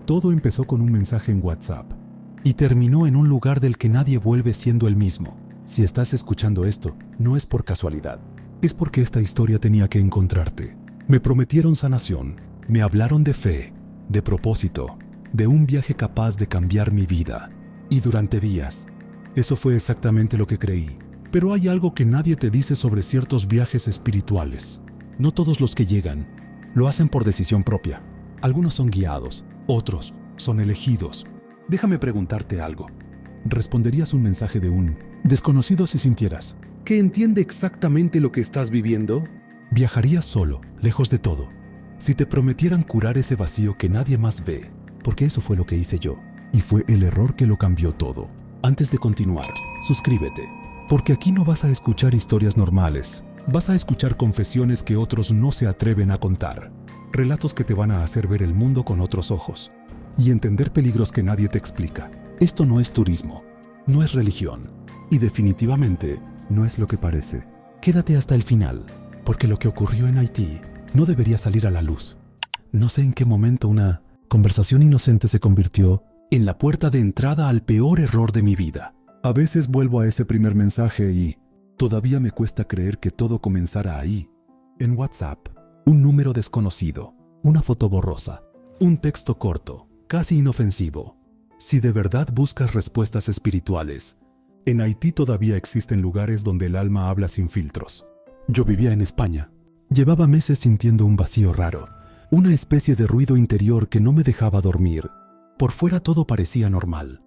Todo empezó con un mensaje en WhatsApp y terminó en un lugar del que nadie vuelve siendo el mismo. Si estás escuchando esto, no es por casualidad. Es porque esta historia tenía que encontrarte. Me prometieron sanación, me hablaron de fe, de propósito, de un viaje capaz de cambiar mi vida. Y durante días, eso fue exactamente lo que creí. Pero hay algo que nadie te dice sobre ciertos viajes espirituales. No todos los que llegan lo hacen por decisión propia. Algunos son guiados, otros son elegidos. Déjame preguntarte algo. ¿Responderías un mensaje de un desconocido si sintieras que entiende exactamente lo que estás viviendo? ¿Viajarías solo, lejos de todo, si te prometieran curar ese vacío que nadie más ve? Porque eso fue lo que hice yo, y fue el error que lo cambió todo. Antes de continuar, suscríbete, porque aquí no vas a escuchar historias normales. Vas a escuchar confesiones que otros no se atreven a contar. Relatos que te van a hacer ver el mundo con otros ojos y entender peligros que nadie te explica. Esto no es turismo, no es religión y definitivamente no es lo que parece. Quédate hasta el final, porque lo que ocurrió en Haití no debería salir a la luz. No sé en qué momento una conversación inocente se convirtió en la puerta de entrada al peor error de mi vida. A veces vuelvo a ese primer mensaje y todavía me cuesta creer que todo comenzara ahí. En WhatsApp, un número desconocido, una foto borrosa, un texto corto, casi inofensivo. Si de verdad buscas respuestas espirituales, en Haití todavía existen lugares donde el alma habla sin filtros. Yo vivía en España. Llevaba meses sintiendo un vacío raro, una especie de ruido interior que no me dejaba dormir. Por fuera todo parecía normal,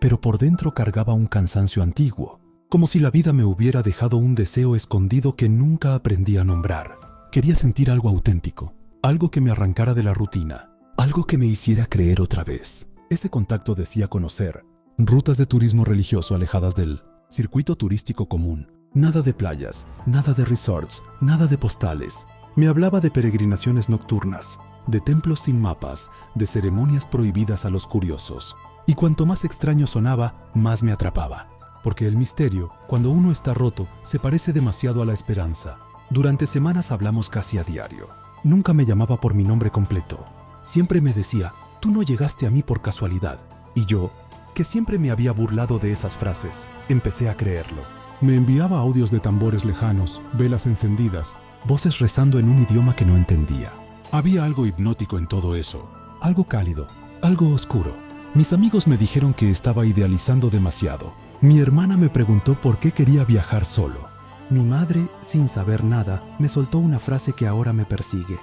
pero por dentro cargaba un cansancio antiguo, como si la vida me hubiera dejado un deseo escondido que nunca aprendí a nombrar. Quería sentir algo auténtico, algo que me arrancara de la rutina, algo que me hiciera creer otra vez. Ese contacto decía conocer rutas de turismo religioso alejadas del circuito turístico común. Nada de playas, nada de resorts, nada de postales. Me hablaba de peregrinaciones nocturnas, de templos sin mapas, de ceremonias prohibidas a los curiosos. Y cuanto más extraño sonaba, más me atrapaba. Porque el misterio, cuando uno está roto, se parece demasiado a la esperanza. Durante semanas hablamos casi a diario. Nunca me llamaba por mi nombre completo. Siempre me decía, tú no llegaste a mí por casualidad. Y yo, que siempre me había burlado de esas frases, empecé a creerlo. Me enviaba audios de tambores lejanos, velas encendidas, voces rezando en un idioma que no entendía. Había algo hipnótico en todo eso, algo cálido, algo oscuro. Mis amigos me dijeron que estaba idealizando demasiado. Mi hermana me preguntó por qué quería viajar solo. Mi madre, sin saber nada, me soltó una frase que ahora me persigue.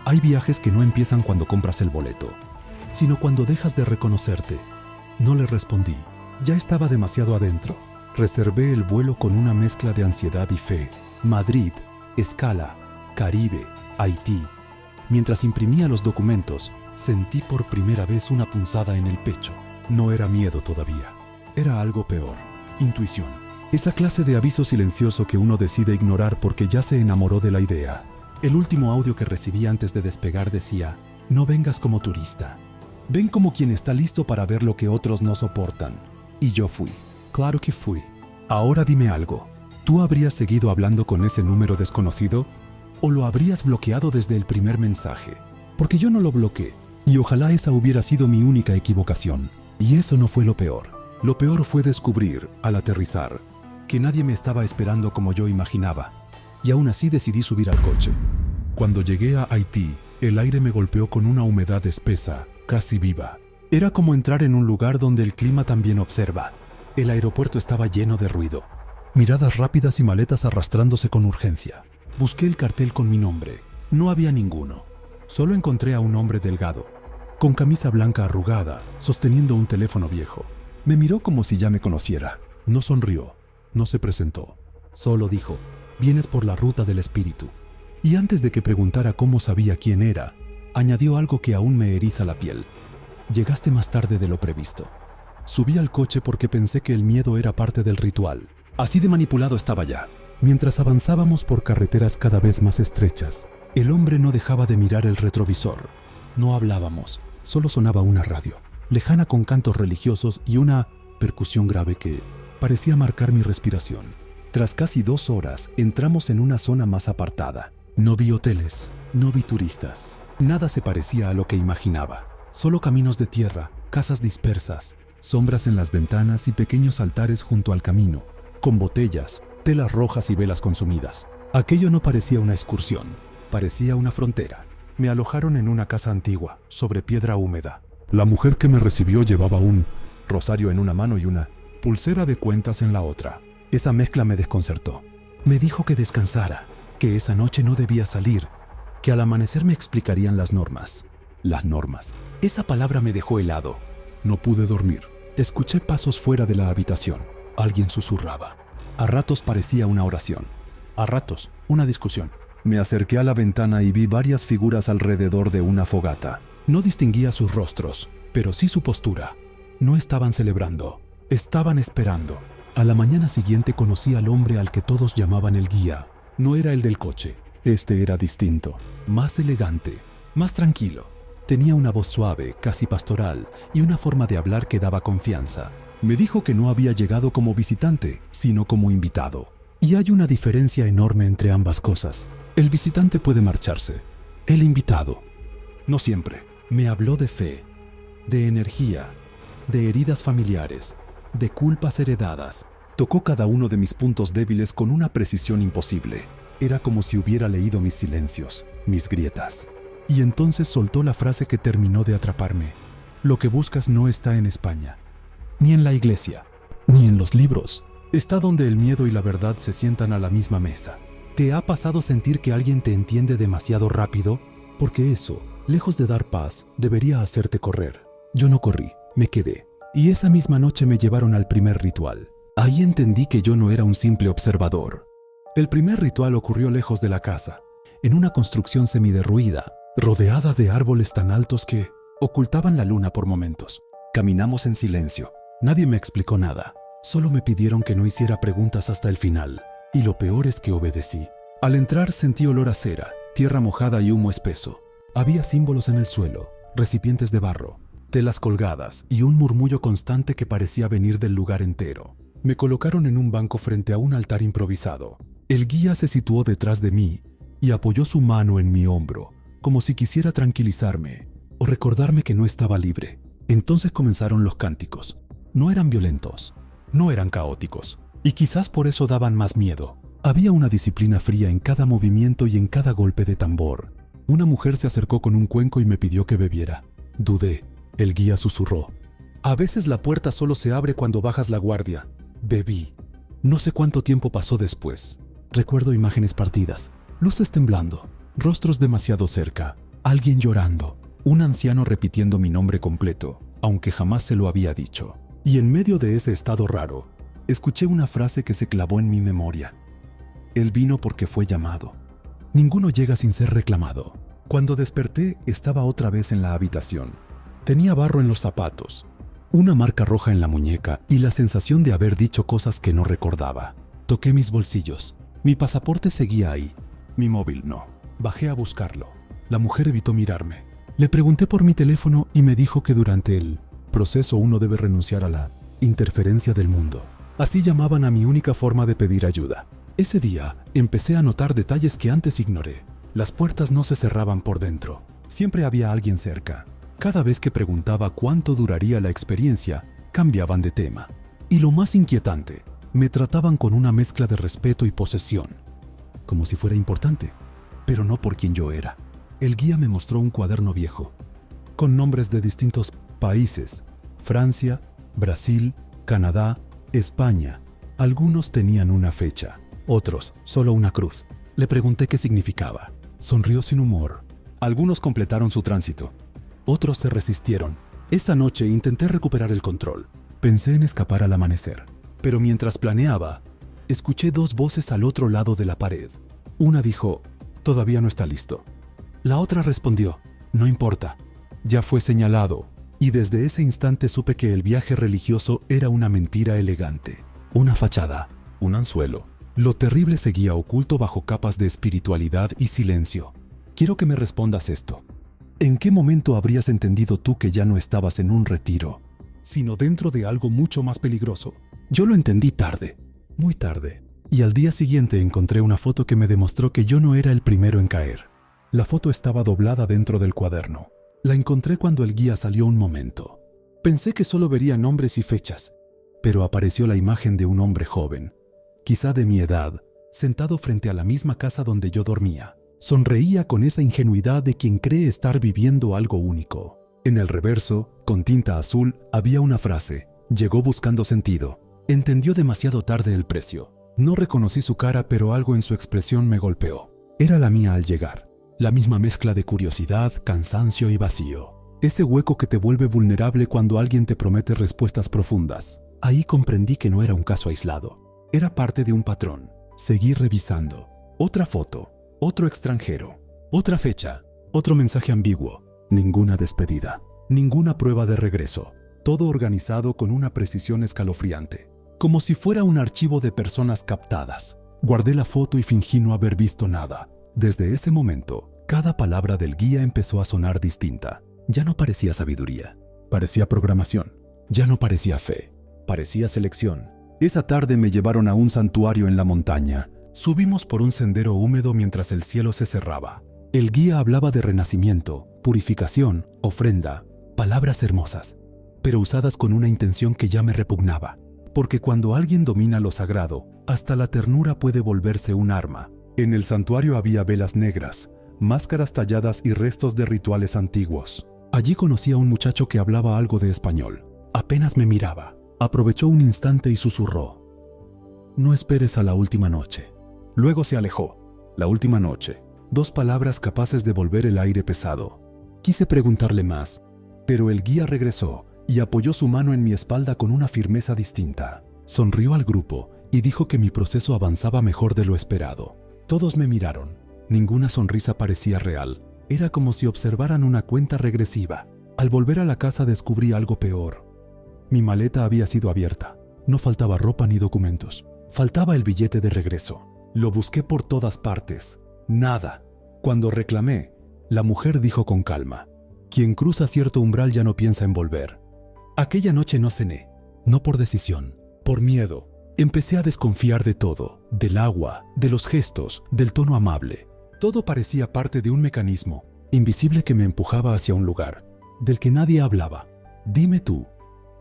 Hay viajes que no empiezan cuando compras el boleto, sino cuando dejas de reconocerte. No le respondí. Ya estaba demasiado adentro. Reservé el vuelo con una mezcla de ansiedad y fe. Madrid, escala, Caribe, Haití. Mientras imprimía los documentos, sentí por primera vez una punzada en el pecho. No era miedo todavía. Era algo peor. Intuición. Esa clase de aviso silencioso que uno decide ignorar porque ya se enamoró de la idea. El último audio que recibí antes de despegar decía, no vengas como turista. Ven como quien está listo para ver lo que otros no soportan. Y yo fui. Claro que fui. Ahora dime algo. ¿Tú habrías seguido hablando con ese número desconocido? ¿O lo habrías bloqueado desde el primer mensaje? Porque yo no lo bloqueé. Y ojalá esa hubiera sido mi única equivocación. Y eso no fue lo peor. Lo peor fue descubrir, al aterrizar, que nadie me estaba esperando como yo imaginaba. Y aún así decidí subir al coche. Cuando llegué a Haití, el aire me golpeó con una humedad espesa, casi viva. Era como entrar en un lugar donde el clima también observa. El aeropuerto estaba lleno de ruido. Miradas rápidas y maletas arrastrándose con urgencia. Busqué el cartel con mi nombre. No había ninguno. Solo encontré a un hombre delgado, con camisa blanca arrugada, sosteniendo un teléfono viejo. Me miró como si ya me conociera. No sonrió, no se presentó. Solo dijo, vienes por la ruta del espíritu. Y antes de que preguntara cómo sabía quién era, añadió algo que aún me eriza la piel. Llegaste más tarde de lo previsto. Subí al coche porque pensé que el miedo era parte del ritual. Así de manipulado estaba ya. Mientras avanzábamos por carreteras cada vez más estrechas, el hombre no dejaba de mirar el retrovisor. No hablábamos, solo sonaba una radio, lejana con cantos religiosos y una percusión grave que parecía marcar mi respiración. Tras casi 2 horas, entramos en una zona más apartada. No vi hoteles, no vi turistas. Nada se parecía a lo que imaginaba. Solo caminos de tierra, casas dispersas, sombras en las ventanas y pequeños altares junto al camino, con botellas, telas rojas y velas consumidas. Aquello no parecía una excursión, parecía una frontera. Me alojaron en una casa antigua, sobre piedra húmeda. La mujer que me recibió llevaba un rosario en una mano y una pulsera de cuentas en la otra. Esa mezcla me desconcertó. Me dijo que descansara, que esa noche no debía salir, que al amanecer me explicarían las normas. Las normas. Esa palabra me dejó helado. No pude dormir. Escuché pasos fuera de la habitación. Alguien susurraba. A ratos parecía una oración. A ratos, una discusión. Me acerqué a la ventana y vi varias figuras alrededor de una fogata. No distinguía sus rostros, pero sí su postura. No estaban celebrando, estaban esperando. A la mañana siguiente conocí al hombre al que todos llamaban el guía. No era el del coche. Este era distinto, más elegante, más tranquilo. Tenía una voz suave, casi pastoral, y una forma de hablar que daba confianza. Me dijo que no había llegado como visitante, sino como invitado. Y hay una diferencia enorme entre ambas cosas. El visitante puede marcharse. El invitado, no siempre. Me habló de fe, de energía, de heridas familiares, de culpas heredadas. Tocó cada uno de mis puntos débiles con una precisión imposible. Era como si hubiera leído mis silencios, mis grietas. Y entonces soltó la frase que terminó de atraparme. Lo que buscas no está en España, ni en la iglesia, ni en los libros. Está donde el miedo y la verdad se sientan a la misma mesa. ¿Te ha pasado sentir que alguien te entiende demasiado rápido? Porque eso, lejos de dar paz, debería hacerte correr. Yo no corrí, me quedé. Y esa misma noche me llevaron al primer ritual. Ahí entendí que yo no era un simple observador. El primer ritual ocurrió lejos de la casa, en una construcción semiderruida, rodeada de árboles tan altos que ocultaban la luna por momentos. Caminamos en silencio. Nadie me explicó nada. Solo me pidieron que no hiciera preguntas hasta el final. Y lo peor es que obedecí. Al entrar sentí olor a cera, tierra mojada y humo espeso. Había símbolos en el suelo, recipientes de barro, telas colgadas y un murmullo constante que parecía venir del lugar entero. Me colocaron en un banco frente a un altar improvisado. El guía se situó detrás de mí y apoyó su mano en mi hombro, como si quisiera tranquilizarme o recordarme que no estaba libre. Entonces comenzaron los cánticos. No eran violentos, no eran caóticos, y quizás por eso daban más miedo. Había una disciplina fría en cada movimiento y en cada golpe de tambor. Una mujer se acercó con un cuenco y me pidió que bebiera. Dudé. El guía susurró. A veces la puerta solo se abre cuando bajas la guardia. Bebí. No sé cuánto tiempo pasó después. Recuerdo imágenes partidas, luces temblando, rostros demasiado cerca, alguien llorando, un anciano repitiendo mi nombre completo, aunque jamás se lo había dicho. Y en medio de ese estado raro, escuché una frase que se clavó en mi memoria. Él vino porque fue llamado. Ninguno llega sin ser reclamado. Cuando desperté, estaba otra vez en la habitación. Tenía barro en los zapatos, una marca roja en la muñeca y la sensación de haber dicho cosas que no recordaba. Toqué mis bolsillos. Mi pasaporte seguía ahí. Mi móvil no. Bajé a buscarlo. La mujer evitó mirarme. Le pregunté por mi teléfono y me dijo que durante el proceso uno debe renunciar a la interferencia del mundo. Así llamaban a mi única forma de pedir ayuda. Ese día empecé a notar detalles que antes ignoré. Las puertas no se cerraban por dentro. Siempre había alguien cerca. Cada vez que preguntaba cuánto duraría la experiencia, cambiaban de tema. Y lo más inquietante, me trataban con una mezcla de respeto y posesión, como si fuera importante, pero no por quien yo era. El guía me mostró un cuaderno viejo, con nombres de distintos países: Francia, Brasil, Canadá, España. Algunos tenían una fecha, otros solo una cruz. Le pregunté qué significaba. Sonrió sin humor. Algunos completaron su tránsito. Otros se resistieron. Esa noche intenté recuperar el control. Pensé en escapar al amanecer. Pero mientras planeaba, escuché dos voces al otro lado de la pared. Una dijo, «Todavía no está listo». La otra respondió, «No importa, ya fue señalado». Y desde ese instante supe que el viaje religioso era una mentira elegante, una fachada, un anzuelo. Lo terrible seguía oculto bajo capas de espiritualidad y silencio. Quiero que me respondas esto. ¿En qué momento habrías entendido tú que ya no estabas en un retiro, sino dentro de algo mucho más peligroso? Yo lo entendí tarde, muy tarde. Y al día siguiente encontré una foto que me demostró que yo no era el primero en caer. La foto estaba doblada dentro del cuaderno. La encontré cuando el guía salió un momento. Pensé que solo vería nombres y fechas, pero apareció la imagen de un hombre joven, quizá de mi edad, sentado frente a la misma casa donde yo dormía. Sonreía con esa ingenuidad de quien cree estar viviendo algo único. En el reverso, con tinta azul, había una frase: llegó buscando sentido. Entendió demasiado tarde el precio. No reconocí su cara, pero algo en su expresión me golpeó. Era la mía al llegar. La misma mezcla de curiosidad, cansancio y vacío. Ese hueco que te vuelve vulnerable cuando alguien te promete respuestas profundas. Ahí comprendí que no era un caso aislado. Era parte de un patrón. Seguí revisando. Otra foto, otro extranjero, otra fecha, otro mensaje ambiguo. Ninguna despedida, ninguna prueba de regreso. Todo organizado con una precisión escalofriante, como si fuera un archivo de personas captadas. Guardé la foto y fingí no haber visto nada. Desde ese momento, cada palabra del guía empezó a sonar distinta. Ya no parecía sabiduría, parecía programación. Ya no parecía fe, parecía selección. Esa tarde me llevaron a un santuario en la montaña. Subimos por un sendero húmedo mientras el cielo se cerraba. El guía hablaba de renacimiento, purificación, ofrenda, palabras hermosas, pero usadas con una intención que ya me repugnaba. Porque cuando alguien domina lo sagrado, hasta la ternura puede volverse un arma. En el santuario había velas negras, máscaras talladas y restos de rituales antiguos. Allí conocí a un muchacho que hablaba algo de español. Apenas me miraba. Aprovechó un instante y susurró: no esperes a la última noche. Luego se alejó. La última noche. 2 palabras capaces de volver el aire pesado. Quise preguntarle más, pero el guía regresó y apoyó su mano en mi espalda con una firmeza distinta. Sonrió al grupo y dijo que mi proceso avanzaba mejor de lo esperado. Todos me miraron. Ninguna sonrisa parecía real. Era como si observaran una cuenta regresiva. Al volver a la casa descubrí algo peor. Mi maleta había sido abierta. No faltaba ropa ni documentos. Faltaba el billete de regreso. Lo busqué por todas partes. Nada. Cuando reclamé, la mujer dijo con calma: quien cruza cierto umbral ya no piensa en volver. Aquella noche no cené. No por decisión, por miedo. Empecé a desconfiar de todo, del agua, de los gestos, del tono amable. Todo parecía parte de un mecanismo invisible que me empujaba hacia un lugar, del que nadie hablaba. Dime tú,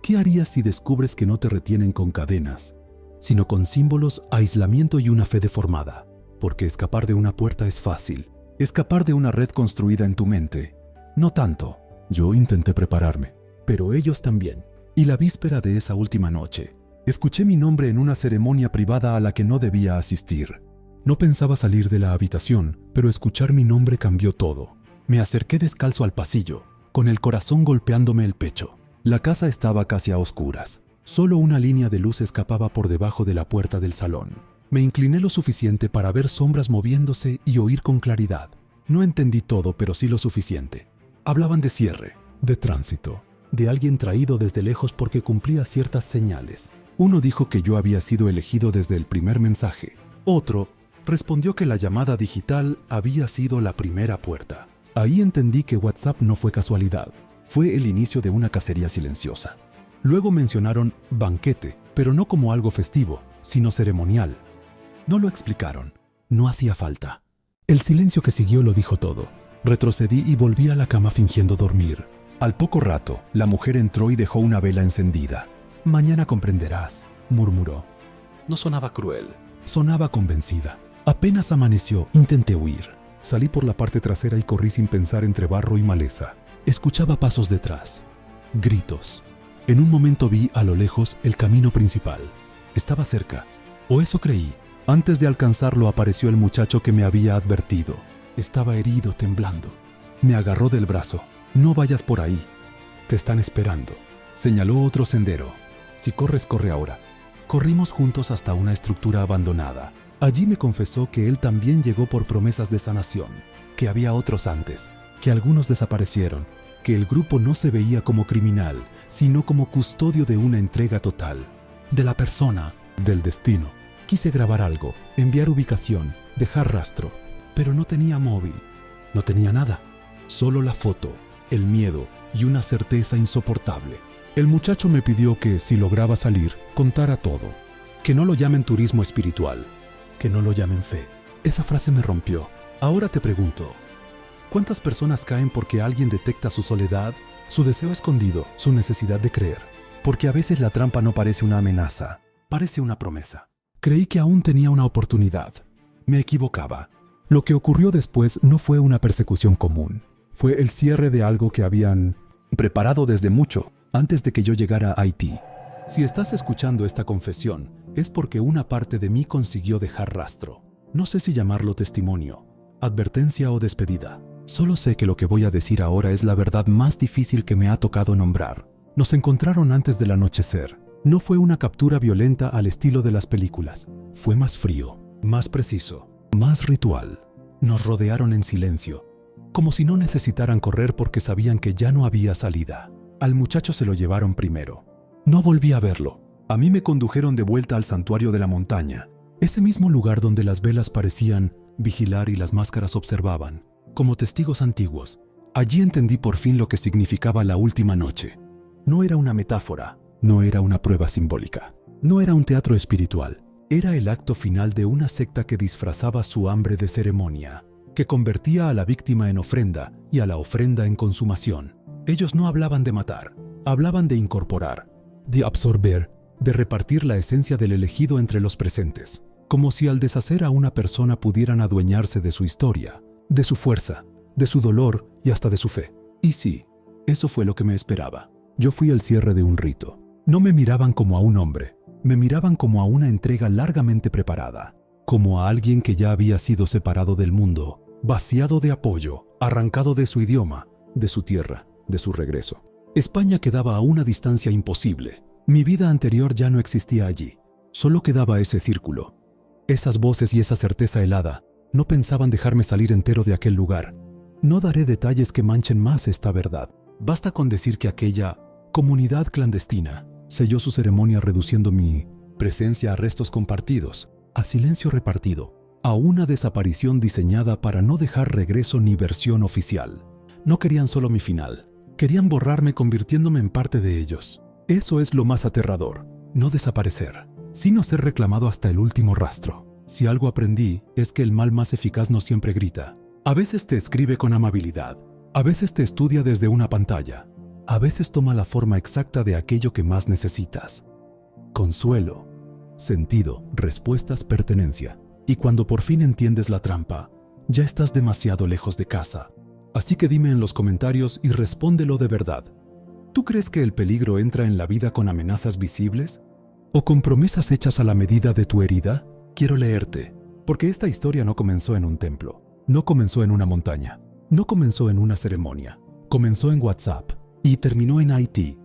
¿qué harías si descubres que no te retienen con cadenas, sino con símbolos, aislamiento y una fe deformada? Porque escapar de una puerta es fácil. Escapar de una red construida en tu mente, no tanto. Yo intenté prepararme, pero ellos también. Y la víspera de esa última noche, escuché mi nombre en una ceremonia privada a la que no debía asistir. No pensaba salir de la habitación, pero escuchar mi nombre cambió todo. Me acerqué descalzo al pasillo, con el corazón golpeándome el pecho. La casa estaba casi a oscuras. Solo una línea de luz escapaba por debajo de la puerta del salón. Me incliné lo suficiente para ver sombras moviéndose y oír con claridad. No entendí todo, pero sí lo suficiente. Hablaban de cierre, de tránsito, de alguien traído desde lejos porque cumplía ciertas señales. Uno dijo que yo había sido elegido desde el primer mensaje. Otro respondió que la llamada digital había sido la primera puerta. Ahí entendí que WhatsApp no fue casualidad. Fue el inicio de una cacería silenciosa. Luego mencionaron banquete, pero no como algo festivo, sino ceremonial. No lo explicaron. No hacía falta. El silencio que siguió lo dijo todo. Retrocedí y volví a la cama fingiendo dormir. Al poco rato, la mujer entró y dejó una vela encendida. Mañana comprenderás, murmuró. No sonaba cruel, sonaba convencida. Apenas amaneció, intenté huir. Salí por la parte trasera y corrí sin pensar entre barro y maleza. Escuchaba pasos detrás, gritos. En un momento vi a lo lejos el camino principal. Estaba cerca, o eso creí. Antes de alcanzarlo apareció el muchacho que me había advertido. Estaba herido, temblando. Me agarró del brazo. No vayas por ahí. Te están esperando. Señaló otro sendero. Si corres, corre ahora. Corrimos juntos hasta una estructura abandonada. Allí me confesó que él también llegó por promesas de sanación, que había otros antes, que algunos desaparecieron, que el grupo no se veía como criminal, sino como custodio de una entrega total, de la persona, del destino. Quise grabar algo, enviar ubicación, dejar rastro, pero no tenía móvil. No tenía nada, solo la foto, el miedo y una certeza insoportable. El muchacho me pidió que, si lograba salir, contara todo. Que no lo llamen turismo espiritual, que no lo llamen fe. Esa frase me rompió. Ahora te pregunto, ¿Cuántas personas caen porque alguien detecta su soledad, su deseo escondido, su necesidad de creer? Porque a veces la trampa no parece una amenaza, parece una promesa. Creí que aún tenía una oportunidad. Me equivocaba. Lo que ocurrió después no fue una persecución común. Fue el cierre de algo que habían preparado desde mucho antes de que yo llegara a Haití. Si estás escuchando esta confesión, es porque una parte de mí consiguió dejar rastro. No sé si llamarlo testimonio, advertencia o despedida. Solo sé que lo que voy a decir ahora es la verdad más difícil que me ha tocado nombrar. Nos encontraron antes del anochecer. No fue una captura violenta al estilo de las películas. Fue más frío, más preciso, más ritual. Nos rodearon en silencio, como si no necesitaran correr porque sabían que ya no había salida. Al muchacho se lo llevaron primero. No volví a verlo. A mí me condujeron de vuelta al santuario de la montaña, ese mismo lugar donde las velas parecían vigilar y las máscaras observaban, como testigos antiguos. Allí entendí por fin lo que significaba la última noche. No era una metáfora, no era una prueba simbólica, no era un teatro espiritual. Era el acto final de una secta que disfrazaba su hambre de ceremonia, que convertía a la víctima en ofrenda y a la ofrenda en consumación. Ellos no hablaban de matar, hablaban de incorporar, de absorber, de repartir la esencia del elegido entre los presentes, como si al deshacer a una persona pudieran adueñarse de su historia, de su fuerza, de su dolor y hasta de su fe. Y sí, eso fue lo que me esperaba. Yo fui el cierre de un rito. No me miraban como a un hombre, me miraban como a una entrega largamente preparada, como a alguien que ya había sido separado del mundo, vaciado de apoyo, arrancado de su idioma, de su tierra, de su regreso. España quedaba a una distancia imposible. Mi vida anterior ya no existía allí. Solo quedaba ese círculo. Esas voces y esa certeza helada no pensaban dejarme salir entero de aquel lugar. No daré detalles que manchen más esta verdad. Basta con decir que aquella comunidad clandestina selló su ceremonia reduciendo mi presencia a restos compartidos, a silencio repartido, a una desaparición diseñada para no dejar regreso ni versión oficial. No querían solo mi final, querían borrarme convirtiéndome en parte de ellos. Eso es lo más aterrador, no desaparecer, sino ser reclamado hasta el último rastro. Si algo aprendí es que el mal más eficaz no siempre grita. A veces te escribe con amabilidad, a veces te estudia desde una pantalla, a veces toma la forma exacta de aquello que más necesitas. Consuelo, sentido, respuestas, pertenencia. Y cuando por fin entiendes la trampa, ya estás demasiado lejos de casa. Así que dime en los comentarios y respóndelo de verdad. ¿Tú crees que el peligro entra en la vida con amenazas visibles? ¿O con promesas hechas a la medida de tu herida? Quiero leerte, porque esta historia no comenzó en un templo, no comenzó en una montaña, no comenzó en una ceremonia, comenzó en WhatsApp y terminó en Haití,